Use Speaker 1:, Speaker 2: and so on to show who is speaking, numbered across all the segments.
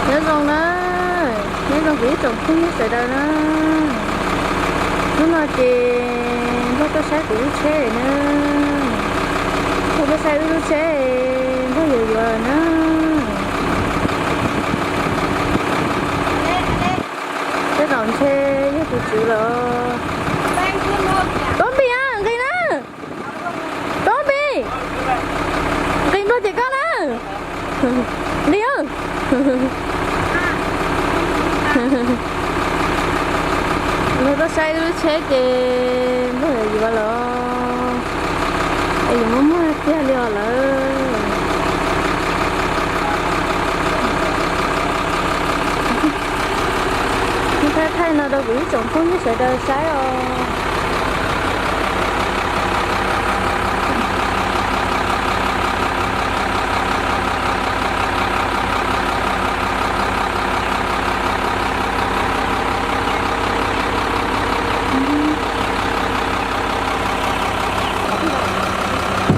Speaker 1: nhớ rồng đó nhớ rồng vĩ trồng không nhớ sợi đâu đó nó nói chị có cái sai của chế nữa không có sai của chế có nhiều giờ nữa cái dòng chế với tụi chị rồi đón bì à cái đó đón bì cái đó chị con á đi ơi nó có sai đứa chế kì nó là gì vậy lo ai muốn mua cái liều là thay nó đâu bị trồng không biết sẽ đâu sai rồi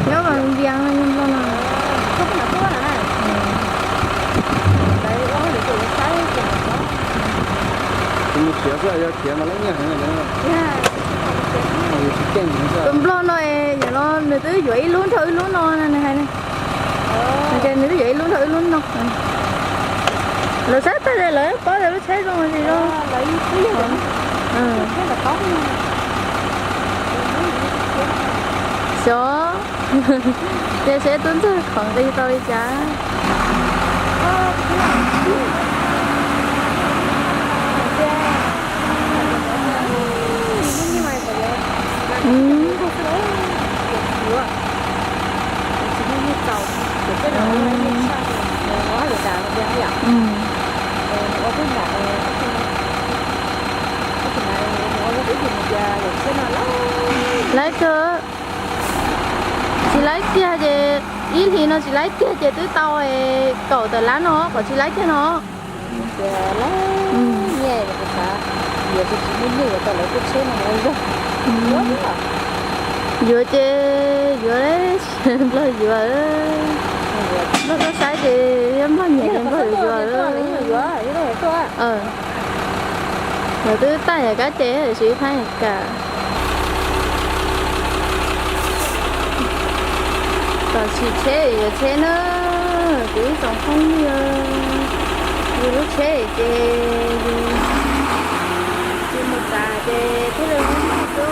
Speaker 1: nhớ mà đi ăn nhưng mà không có nào này đấy đó để tụi nó sai
Speaker 2: 你贴出来要贴嘛，那你看那个，tụm
Speaker 1: lo này giờ nó người tới vậy luôn thôi luôn nó này này này cái người tới vậy luôn thôi luôn nó rồi sát tới đây lại có đây nó thấy luôn gì đâu lấy cái thế là có số giờ sẽ tuấn thôi còn đi tôi chả lấy cơ chị lấy kia chị ý thì nó chỉ lấy kia chị tới tao cầu từ lá nó còn chị lấy cái nó
Speaker 3: lấy nhẹ là cả giờ tôi chỉ muốn nhiều tao lấy cái xe này lấy ra
Speaker 1: vừa chơi vừa đấy rồi vừa nó có sai thì em mất nhẹ em có vừa rồi tôi tay là cá chế thì sẽ thay cả còn chỉ chế thì chế nó cứ trồng không như lúc chế thì một cả chế thế là không có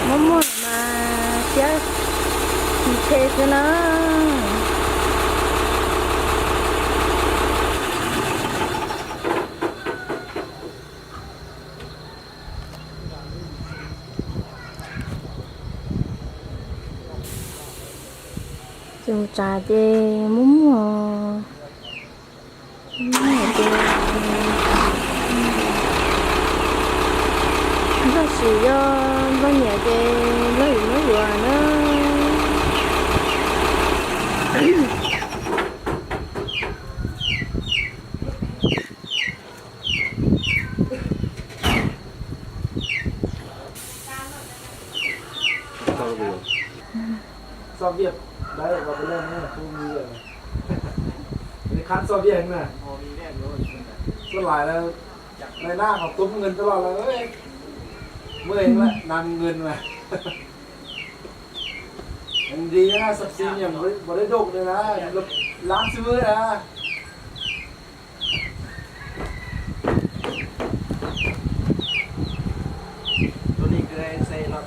Speaker 1: muốn mua mà chế chỉ chế cho nó dùng trà thì muốn nó chỉ cho bao nhiêu thì nó vừa nó
Speaker 2: so Việt đấy vào cái lên này không như vậy cái khán so Việt nàyก็หลายแล้วในหน้าของตุ้มเงินตลอดเลยเมื่อเองแหละนำเงินมามันดีนะสักซีนอย่างบริโภคเลยนะล้างซื้อนะตัวนี้คือใส่รถ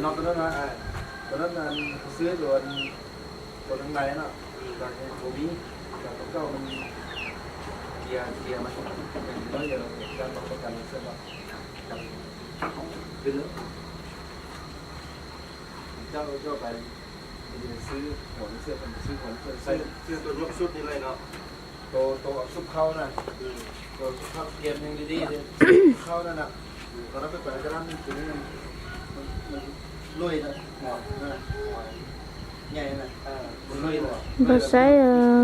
Speaker 2: นอกตัวนั้นนะตัวนั้นซื้อตัวทั้งในน่ะจากโควิดจากตัวเก่ามันเกียร์มันเป็นน้อยเดียวการป้องกันเสื้อแบบดึงเจ้าไปซื้อหัวเสื้อเป็นซื้อหัวเสื้อใส่เสื้อตัวรวบชุดนี่เลยเนาะตัวซุปเข้าน่ะตัวซุปเข้าเกียร์ยังดีๆเลยเข้านั่นน่ะตอนนั้นไปเปิดกระดานตัวนี้มันลุยนะnhảy này,
Speaker 1: bác sĩ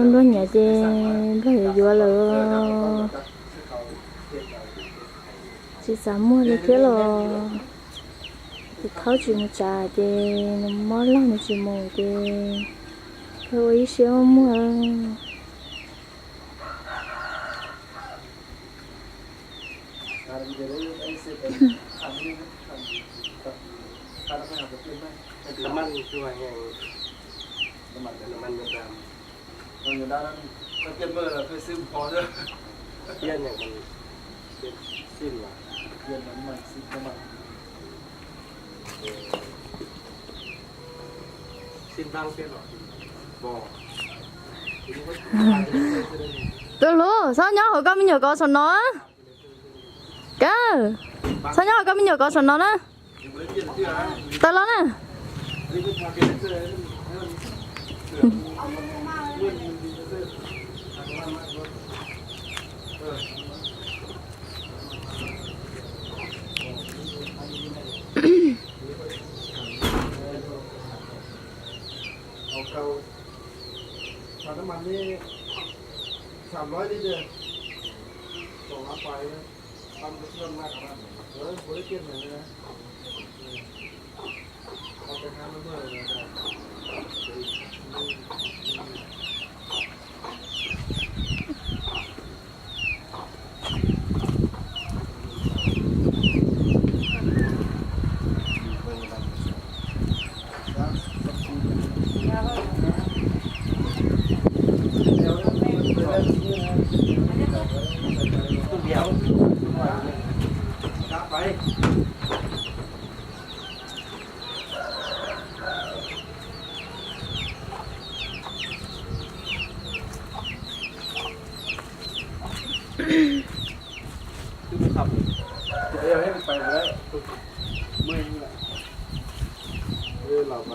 Speaker 1: nó nhảy thì nó vừa là chỉ dám mua được cái lò thì tháo chỉ một trà thì nó mất lắm nó chỉ mua thì thôi xíu mua
Speaker 2: น้ำมันช่วยไงน้ำมันเงินดำเงินดำถ้าเก็บเมื่อเราเคยซื้อพอเด้อเยี่ยนอย่างมันเป็นสิ้นว่ะเยี่ยนน้ำมันสิ้นน้ำมันสิ้นบางเปลี่ยนหรอบ่
Speaker 1: tôi luôn sao nhớ hồi con mình nhớ có sẵn nó cơ sao nhớ hồi con mình nhớ có sẵn nó nè tao lo nè
Speaker 2: น้ำมันนี่300 ลิตรเลยส่งน้ำไฟปั๊มเชื่อมมากครับผมได้เก็บหน่อยนะเอาไปทำมันเมื่อไหร่ไปคือขับเดี๋ยวให้มันไปได้ไม่นี่แหละเราไป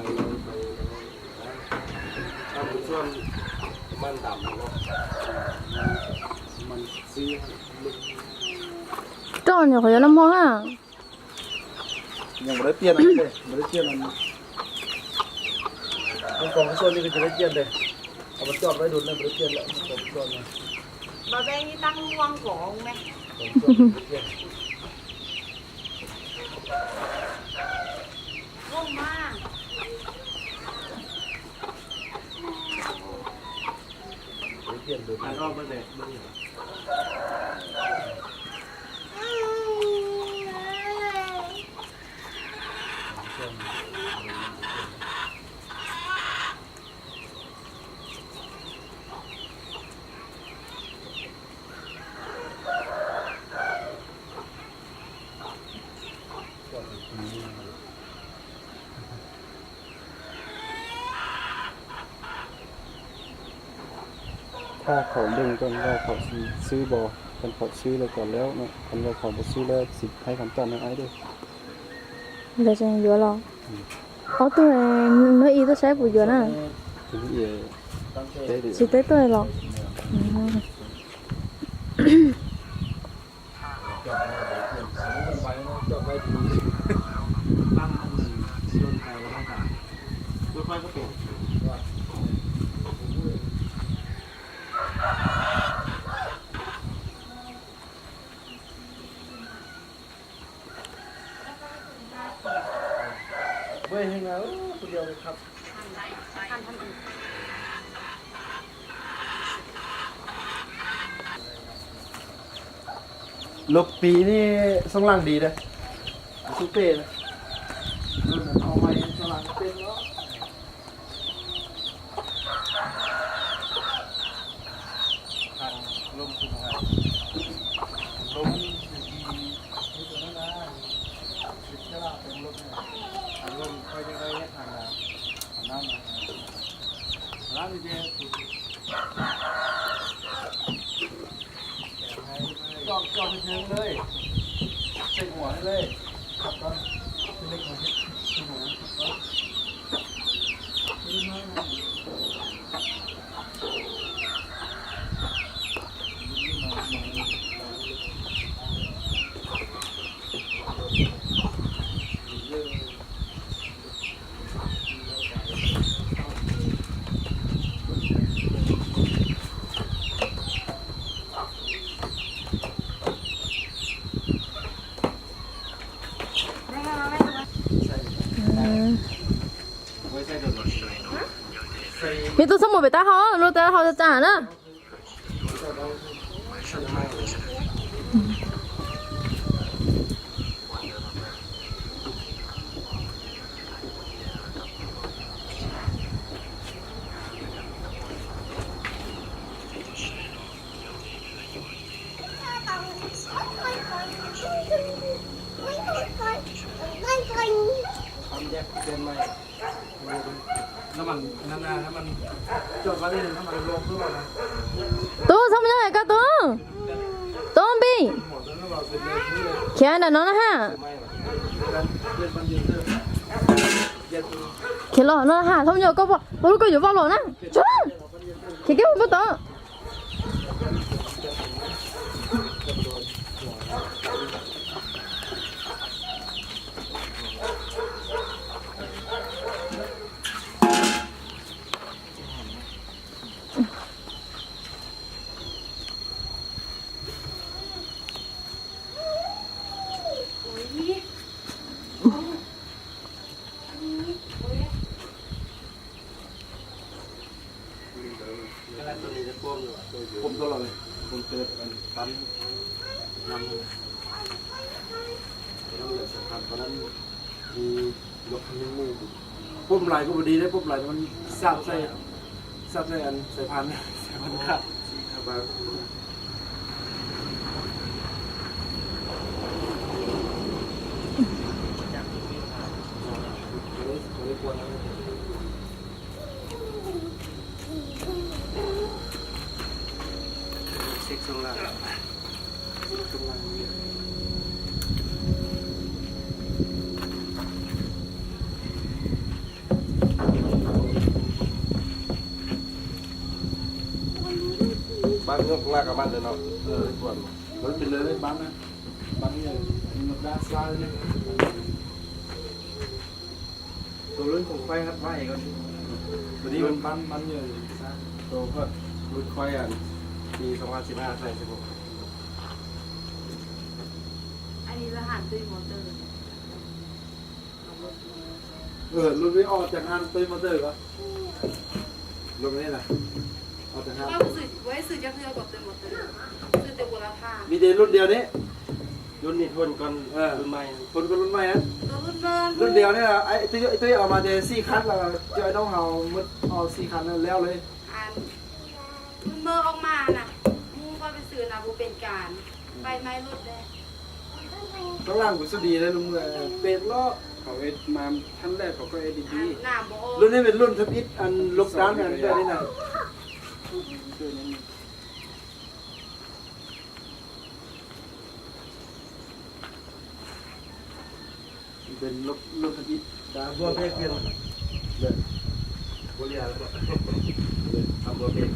Speaker 2: ถ้าเป็นช่วงมันดำก็มันซี
Speaker 1: tròn nhỏ khỏi lắm món à
Speaker 2: ยังไม่ได้เปลี่ยนอะไรเลยไม่ได้เปลี่ยนอะไรตรงกองส่วนนี้ก็จะได้เปลี่ยนเลยเอามาจอดไว้ดูนะไม่ได้เปลี่ยนแล้วกองส่วนนะ
Speaker 3: bà bên đi tăng quăng gọn nè
Speaker 2: กองส่วนไม่ได้เปลี่ยน
Speaker 3: không mà
Speaker 2: ไม่เปลี่ยนดูรอบมันเลยมันอย่างถ้าเขาเด้งก่อนว่าเขาซื้อบอกันเขาซื้อแล้วก่อนแล้วเนาะกันว่าเขาบ่ซื้อแล้วสิให้คำตอบในไอ้ด้วย
Speaker 1: là chẳng vừa lo tôi nói ý tôi sẽ vừa vừa nè
Speaker 2: ถึงเอ๋ได้ดิ
Speaker 1: chỉ tới tôi lo
Speaker 2: จอดไว้จอดไว้ดีตั้งโดนใครว่าต้องการค่อยๆก็เป็นเว้ยยังไงคนเดียวเลยครับลบปีนี่สองหลังดีเลยซุปเป้เลยเอาไว้สองหลังเป็นเนาะลมขึ้นมาลมดีนี่ตัวนั้นนะติดเชื้อเป็นลมเนี่ยลมค่อยจะได้ทางน้ำน้ำดีๆจอบไปเชิงเลยเช็คหัวให้เลยครับก็เล็กหัวเช็คหัว ไว้ใช้โดนใส่
Speaker 1: มีตัวสมุดไปตาเขารู้แต่เขาจะจ่านะ
Speaker 2: ทำแยกเป็นไหมน้ำมันน้ำมันจอดมาได้น้ำมันลงทุกวันนะ
Speaker 1: ตัวทำยังไงกันตัวตัวบี
Speaker 2: หมดแล้วเราเป็นเลยนี่เลย
Speaker 1: แค่นั้นนะฮะ
Speaker 2: ไม่หรอกการเย็นมันยืนเด้อเย็น
Speaker 1: แค่รอนะฮะทำยังก็บอกรู้ก็อยู่บ้านหรอนะจ้าแค่แค่ไม่ต้อง
Speaker 2: ตัวนี้จะพ่วงอยู่ผมตลอดเลยผมเจอปั๊มนำสำคัญตอนนั้นมียกคันนึงมือปุ่มไหลก็พอดีได้ปุ่มไหลมันซับใส่อันใส่พันขาดมาไม่ควรนะเช็คช่วงล่างบ้านยกลากกับบ้านเลยเนาะควรมันเป็นเลยบ้านนะบ้านนี่มันด้านซ้ายนี่ตัวรุ่นของไฟครับไฟก็ตัวนี้มันบ้านเยอะตัวก็รุ่นไฟอ่ะปี2015ใส่16
Speaker 3: อันนี้รหัสด้วยมอเตอร์
Speaker 2: รุ่นนี้ออกจากงานตัวมอเตอร์ก็รุ่นนี้นะออกจากงาน
Speaker 3: ว่าสื่อไว้สื่อจะเพื่อกับตัวมอเตอร์สื่อแต่บุรพา
Speaker 2: มีเดรุ่นเดียวนี้รุ่นนี้ทนก่อนรุ่นใหม่ทนก่อนรุ่นใหม่ฮะ
Speaker 3: ตัวรุ่นเดิม
Speaker 2: รุ่นเดียวนี่แหละไอ้ตัวเอามาเดซี่คัทแล้วเจอต้องเอามุดเอาซี่คัทนั่นแล้วเลย
Speaker 3: อันรุ่นเบอร์ออกมาน่ะมูก็ไปสื่อนะบูเป็นการไปไม้รถแดง
Speaker 2: ข้างล่างกูสุดีเลยลุงเลยเป็ดล้อเขาเอ็ดมาท่านแรกเขาก็เอ็ดดี
Speaker 3: หน้าโบ
Speaker 2: รุ่นนี้เป็นรุ่นทวิตอันลูกด้านอันเดียวนี่นะเป็นลูกทวิตดาบัวเพี้ยนเลยบัวเรียแล้วก็ทำบัวเพี้ยน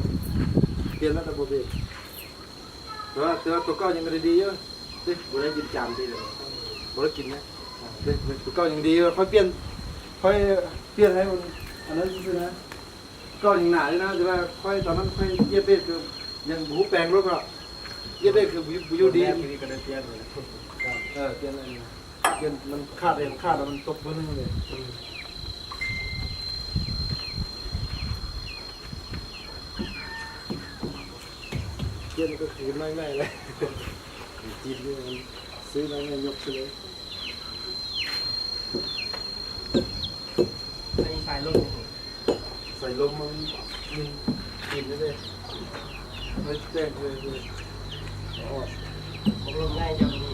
Speaker 2: เปลี่ยนแล้วแต่บัวเพี้ยนแต่ว่าตัวเก่ายังไม่ได้ดีเยอะดิบัวได้กินจามดีเลยบัวได้กินนะดิตัวเก่ายังดีค่อยเปลี่ยนให้มันอันนั้นคือนะก็ยังหนาเลยนะแต่ว่าค่อยตอนนั้นค่อยเย็บเบ็ดคือยังหูแปลงรถก็เย็บเบ็ดคือบุยูดีก็ได้เปลี่ยนเลยเปลี่ยนอะไรเปลี่ยนมันขาดแล้วมันตกพื้นเลยเปลี่ยนก็คือไม่เลยจีนด้วยซื้อแล้วเนี่ยยกไปเลยใส่ลมมันยิงกินได้เลยไม่แจ้งเลยลมใหญ่ยังมี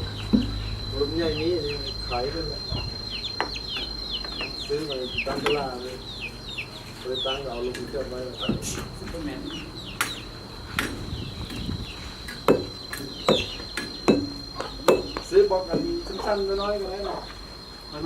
Speaker 2: ลมใหญ่นี้ขายด้วยเลยซื้อมาตั้งตลาดเลยเลยตั้งเอาลมเชื่อมไว้ซุปเปอร์แมนซื้อบอกกันสั้นๆน้อยๆก็ได้หรอกมัน